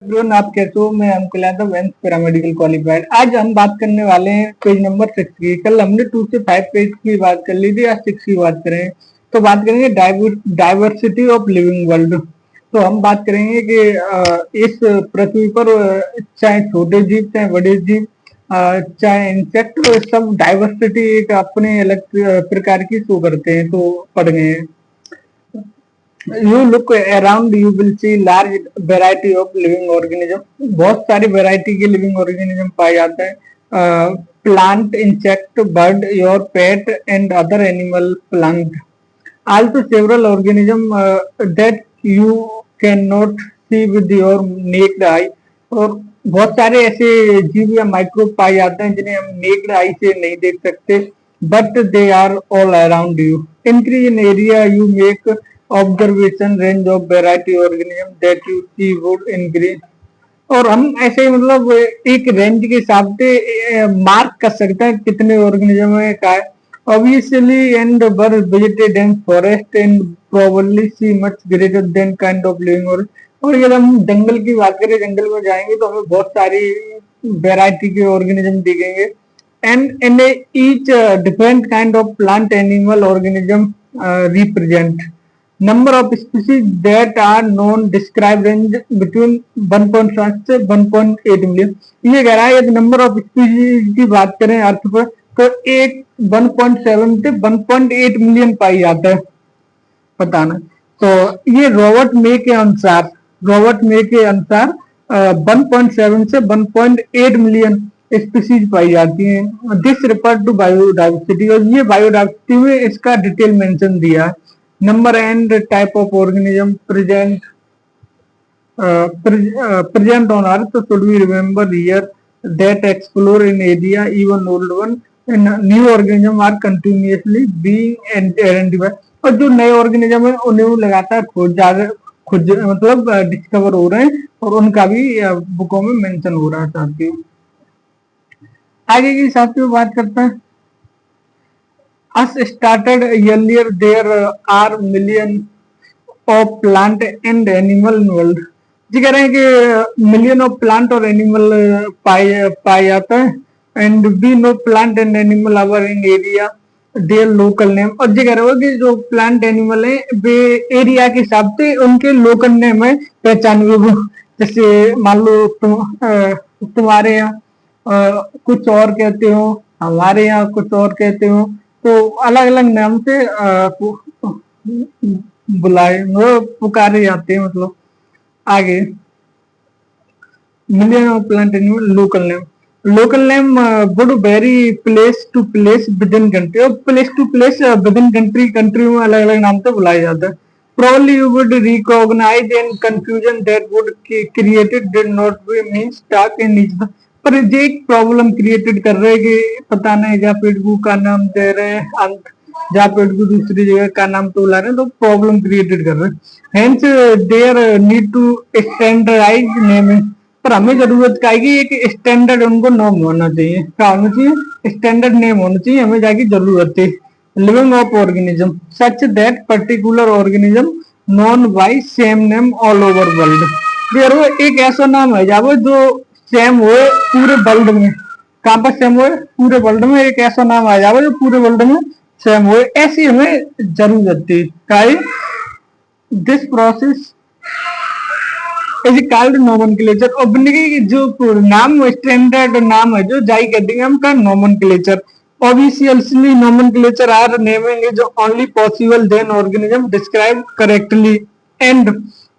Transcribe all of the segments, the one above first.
Everyone, आप कैसे हो? मैं अंकुल यादव, वेंस पैरामेडिकल क्वालिफाइड। आज हम बात करने वाले हैं पेज नंबर 6 की। कल हमने 2 से 5 पेज की बात कर ली थी, आज 6 की बात करें तो बात करेंगे डाइवर्सिटी ऑफ लिविंग वर्ल्ड। तो हम बात करेंगे कि इस पृथ्वी पर चाहे छोटे जीव चाहे बड़े जीव चाहे इंसेक्ट, सब डाइवर्सिटी एक अपने अलग प्रकार की शो करते हैं। तो पढ़ गए हैं। You look around, you will see large variety of living organism. बहुत सारी वैरायटी के लिविंग ऑर्गेनिज्म पाए जाते हैं। Plant, insect, bird, your pet and other animal plant. Also several organism that you cannot see with your naked eye. और बहुत सारे ऐसे जीव या माइक्रोब पाए जाते हैं जिन्हें हम नेक्ड आई से नहीं देख सकते, but they are all around you. Increase in area you make observation range of variety organism that you see would increase. और हम ऐसे ही मतलब एक रेंज के हिसाब से मार्क कर सकते हैं कितने ऑर्गेनिज्म है क्या है। Obviously and were visited in forest and probably see much greater than kind of living. और अगर हम जंगल की बात करें, जंगल में जाएंगे तो हमें बहुत सारी वेराइटी के ऑर्गेनिज्म दिखेंगे। And in each different kind of plant animal organism represent number of species that are known describe range between 1.7 से 1.8 मिलियन। ये कह रहा है यदि नंबर ऑफ स्पीसीज की बात करें अर्थ पर तो एक 1.7 से 1.8 मिलियन पाई जाता है, बताना। तो ये रॉबर्ट मे के अनुसार 1.7 से 1.8 मिलियन स्पीसीज पाई जाती हैं। दिस रेफर टू बायोडाइवर्सिटी, और ये बायोडाइवर्सिटी में इसका डिटेल मेंशन दिया है। Number and type of organism present on Earth should we remember here that explore in area even old one and new organism are continuously being identified। और जो नए organism है उन्हें लगातार खोज मतलब डिस्कवर हो रहे हैं और उनका भी बुकों में मेंशन हो रहा है। साथियों आगे की साथियों बात करते हैं। As started earlier, there are million of plant and animal in world। जी कह रहे हैं कि मिलियन ऑफ प्लांट और एनिमल पाए जाते हैं। And we know plant and animal our in area their local name. और जी कह रहे हो कि जो प्लांट एनिमल है वे एरिया के हिसाब से उनके लोकल नेम है पहचान। जैसे मान लो तुम्हारे यहाँ कुछ और कहते हो, हमारे यहाँ कुछ और कहते हो, तो अलग अलग नाम से बुलाए पुकारे जाते हैं। मतलब आगे million of plant animal local name would vary place to place within country. और place to place within country में अलग अलग नाम से बुलाया जाता है। Probably you would recognize and confusion that would created did not be mean stuck in each। पर ये एक प्रॉब्लम क्रिएटेड कर रहे हैं कि पता नहीं जहाँ पेड़गू का नाम दे रहे हैं, जहाँ पेड़गू दूसरी जगह का नाम तो बुला रहे हैं, तो प्रॉब्लम क्रिएटेड कर रहे हैं। Hence there need to standardize naming. पर हमें जरूरत क्या है कि एक स्टैंडर्ड उनको नाम होना चाहिए। क्या होना चाहिए? स्टैंडर्ड नेम होना चाहिए। हमें जाके जरूरत है living of organism such that particular organism non by same name all over world. एक ऐसा नाम है जहाँ जो सेम हो पूरे वर्ल्ड में। कहाँ पर सेम हो? पूरे वर्ल्ड में। एक ऐसा नाम आ जाए जो पूरे वर्ल्ड में सेम हो, ऐसी हमें जरूरत थी। This process is called nomenclature. और जो नाम स्टैंडर्ड नाम है जो जारी कर देंगे हम का nomenclature. Obviously nomenclature are naming is only possible then organism described correctly and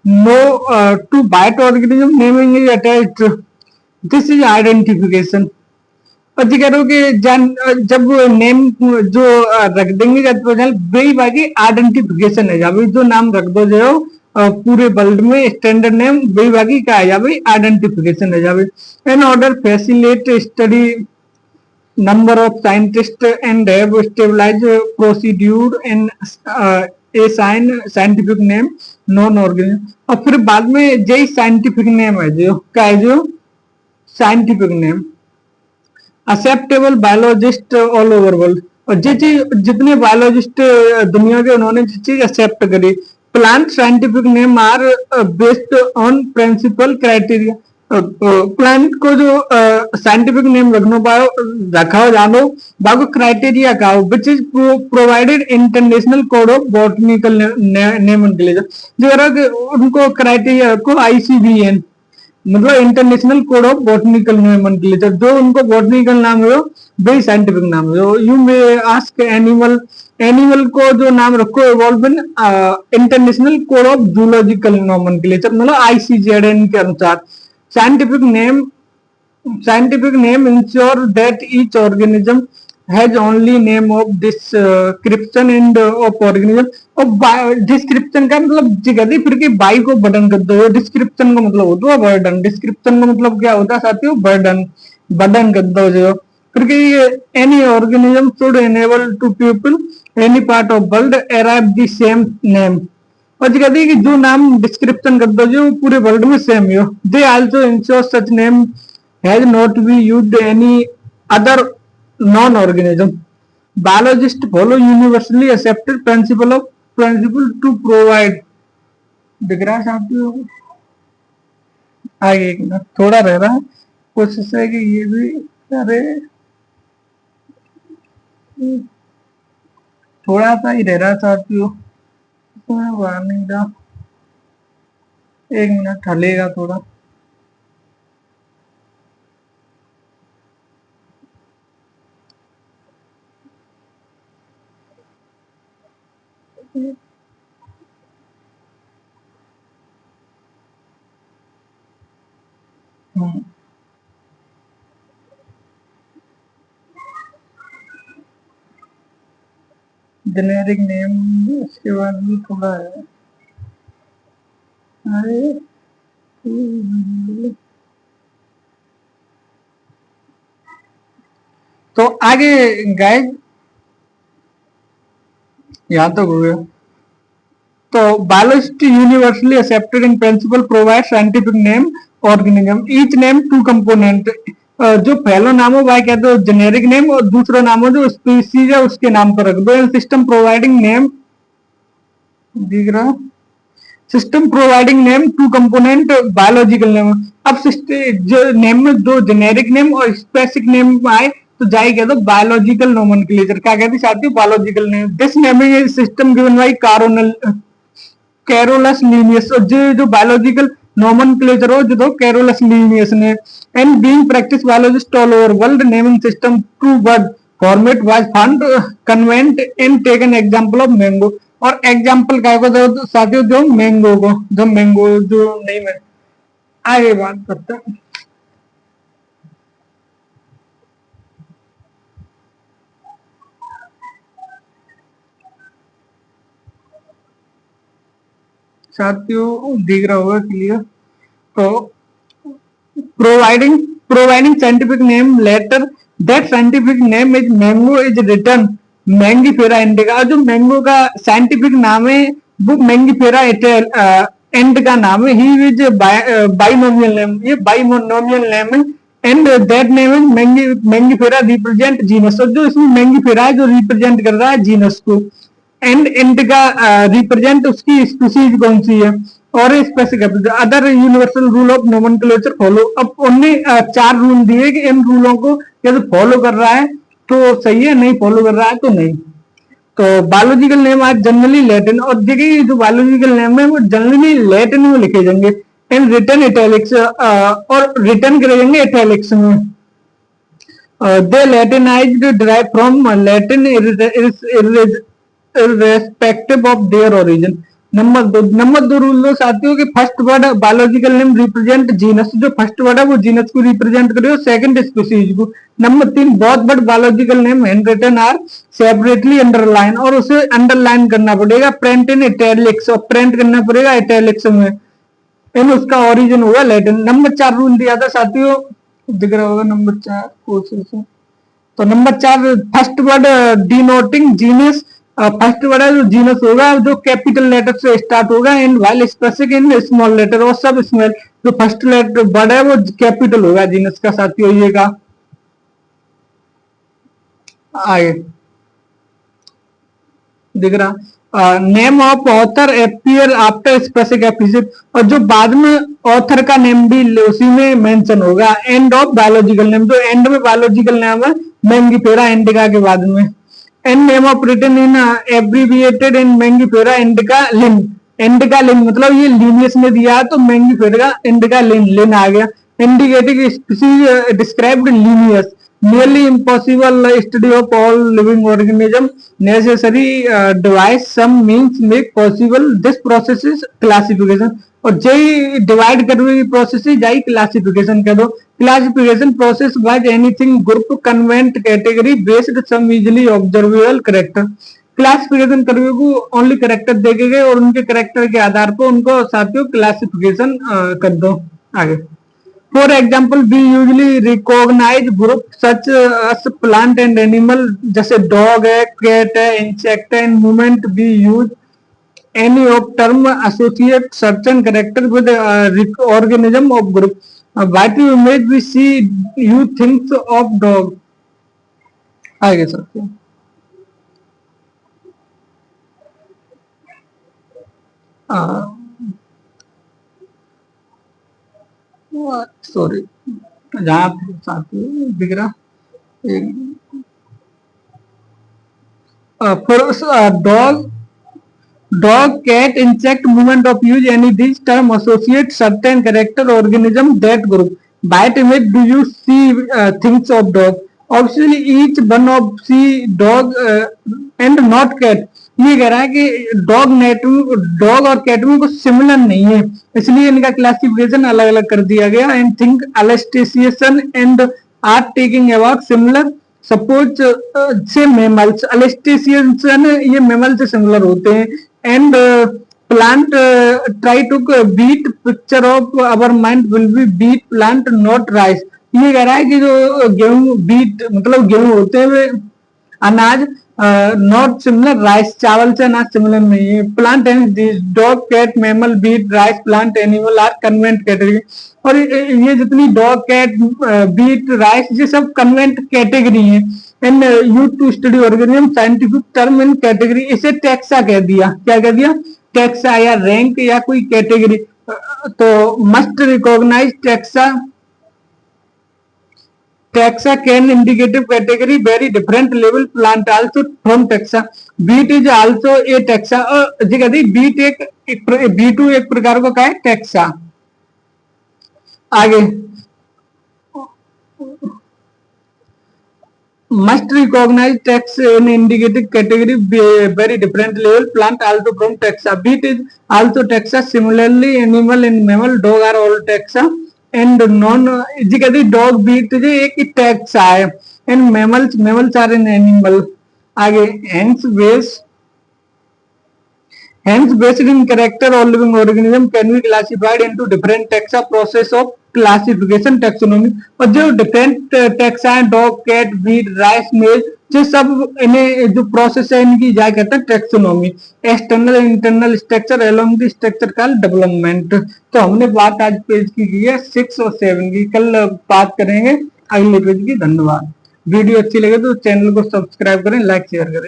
no to bite organism naming is attached। This is identification. और जी कह रहे हो कि जब नेम जो रख देंगे वही बाकी आइडेंटिफिकेशन है। भाई जो नाम रख दो जो पूरे वर्ल्ड में स्टैंडर्ड नेम वही बाकी क्या है भाई आइडेंटिफिकेशन है। भाई in order facilitate study number of scientist and have stabilize procedure in a scientific name non organism. और फिर बाद में यही साइंटिफिक नेम है जो क्या है, जो scientific name acceptable biologist all over world. और जितने बायोलॉजिस्ट दुनिया के उन्होंने जिस चीज एक्सेप्ट करी Plant scientific name are based on principal criteria. Plant को जो साइंटिफिक नेम रखा हो जानो बाको क्राइटेरिया का which is provided international code of botanical name उनके लिए जो उनको क्राइटेरिया को आईसीबीएन मतलब international code of botanical name उनके लिए जो उनको बॉटनिकल नाम है वही साइंटिफिक नाम है you may ask animal animal को जो नाम रखो evolve in international code of zoological nomenclature मतलब आईसीजेडएन के अनुसार scientific name ensure that each organism has only name of description and of organism और डिस्क्रिप्शन का मतलब कहते फिर कि बाई को बर्डन कर दो डिस्क्रिप्शन का मतलब होता है बर्डन डिस्क्रिप्शन का मतलब क्या होता है साथियों बर्डन बर्डन कर दो जो फिर कि any organism should enable to people any part of world arrive the same name और कहती है कि जो नाम डिस्क्रिप्शन कर दो जो पूरे वर्ल्ड में सेम हो they also ensure such name has not be used any other non organism biologist follow universally accepted principle to provide दिख रहा है साथियों आगे एक मिनट थोड़ा रह रहा है कोशिश है कि ये भी अरे थोड़ा सा ही रह रहा है साथियों नहीं रहा एक मिनट हलेगा थोड़ा जेनेरिक नेम इसके बाद भी थोड़ा है अरे तो आगे गाइस यहां तक हो गया तो biologist universally accepted in principle provide scientific name organism each name to component जो पहला नाम हो वह कहते हो जेनेरिक नेम और दूसरा नाम हो जो स्पीसीज है उसके नाम पर रख दो सिस्टम प्रोवाइडिंग नेम दिख रहा system providing name to component biological name अब जो नेम में दो जेनेरिक नेम और स्पेसिफिक नेम आए तो जाए क्या तो बायोलॉजिकल नोमेनक्लेचर क्या कहते साथियों biological name this naming system given by Carolus Linnaeus जो बायोलॉजिकल nomenclature हो जो कैरोलस लीनियस ने and being practice biologist all over world naming system two word format was found convent in taken example of mango और example क्या को दो साथियों जो मैंगो जो नहीं मैं आगे बात करते हैं साथियों दिख रहा होगा क्लियर तो providing scientific name letter that scientific name is mango is return Mangifera indica जो मैंगो का साइंटिफिक नाम है वो मैंगीफेरा एंड का नाम है ही इज बाइनोमियल नेम ये बाइनोमियल नेम है and that name is Mangifera represent genus और जो इसमें मैंगीफेरा है जो रिप्रेजेंट कर रहा है जीनस को एंड इंडिका रिप्रेजेंट उसकी स्पीसीज कौन सी है और specific other universal rule of nomenclature follow अब उन्हें चार रूल दिए कि इन रूलों को यदि फॉलो कर रहा है तो सही है नहीं फॉलो कर रहा है तो नहीं तो बायोलॉजिकल नेम आज जनरली लैटिन और देखिए जो बायोलॉजिकल नेम है वो जनरली लैटिन में लिखे जाएंगे एंड रिटर्न इटैलिक्स और रिटर्न करे जाएंगे इटैलिक्स में they latinized derive from Latin irrespective of their origin number दो रूल दो साथियों के first word biological name represent genus जो फर्स्ट वर्ड है वो जीनस को रिप्रेजेंट करे सेकंड स्पीसीज को नंबर तीन बहुत बड़ biological name hand written are separately underline और उसे अंडरलाइन करना पड़ेगा प्रिंट इन इटैलिक्स और प्रिंट करना पड़ेगा इटैलिक्स में इन उसका ओरिजिन होगा लैटिन नंबर चार रूल दिया था साथियों दिख रहा होगा नंबर चार कोशिश तो नंबर चार first word denoting genus first word है जो जीनस होगा जो कैपिटल लेटर से स्टार्ट होगा and while specific in small letter और सब स्मॉल जो फर्स्ट लेटर वर्ड है वो कैपिटल होगा जीनस का साथी होइएगा आगे दिख रहा name of author appear after specific episode, और जो बाद में ऑथर का नेम भी उसी में मेंशन होगा। एंड ऑफ बायोलॉजिकल नेम, जो एंड में बायोलॉजिकल नेम है मैंगीफेरा इंडिका के बाद में। And name of written in abbreviated in Mangifera indica Lin, indica Lin मतलब ये लीनियस में दिया तो मैंगीफेरा इंडिका लिन, लिन आ गया। Indicating species described Linnaeus, nearly impossible study of all living organism, necessary device some means make possible, this process is classification। और जय divide करने की प्रोसेस है जाई क्लासिफिकेशन कर दो। Classification process by anything group convent category based some easily observable character. Classification करने को ओनली करेक्टर देखे गए और उनके करेक्टर के आधार पर उनको साथियों क्लासिफिकेशन कर दो। आगे For example, we usually recognize group such as plant and animal, जैसे dog है, cat है, insect है। In movement we use any of term associate certain character with organism of group। What you image we see you think of dog। आगे सकते हैं। Sorry जहाँ साथी दिख रहा dog, dog, cat, insect, movement of use any these term associate certain character organism that group। By it image do you see things of dog। Obviously each one of see dog and not cat। ये कह रहा है कि dog और cat में कुछ similar नहीं है, इसलिए इनका क्लासिफिकेशन अलग अलग कर दिया गया। एंड थिंक अलेस्टेसिएशन and are taking about similar suppose से मेमल्स, अलेस्टेसिएशन ये मेमल से सिमिलर होते हैं। And plant try to wheat picture of our mind will be wheat plant not rice. ये कह रहा है कि जो गेहूं बीट मतलब गेहूं होते हैं वे अनाज नॉट सिमिलर राइस, चावल से अनाज सिमिलर नहीं है। Plant and dog cat mammal wheat rice plant animal are convent category. और ये जितनी डॉग कैट बीट राइस ये सब कन्वेंट कैटेगरी है। And you to study organism scientific term in category, इसे टैक्सा कह दिया। क्या कह दिया? टैक्सा या रैंक या कोई कैटेगरी। तो must recognize taxa, taxa can indicative category very different level plant also from taxa। beet is also a taxa। जी कहती beet एक बीटू एक प्रकार का है टैक्सा। आगे must recognize taxa in indicative category very different level plant also from taxa। beet is also taxa, similarly animal and mammal dog are all taxa। And नॉन जी कहती डॉग बीट जो एक टैक्सा है। And mammals are an animal. आगे hence based in character और living organism can be classified into different taxa process of classification taxonomy. और जो डिफरेंट टैक्सा है dog cat wheat rice maize जो सब इन्हें जो प्रोसेस है इनकी क्या कहते हैं taxonomy. External internal structure along the structure का डेवलपमेंट। तो हमने बात आज पेज की है 6 और 7 की, कल बात करेंगे अगले पेज की। धन्यवाद। वीडियो अच्छी लगे तो चैनल को सब्सक्राइब करें, लाइक शेयर करें।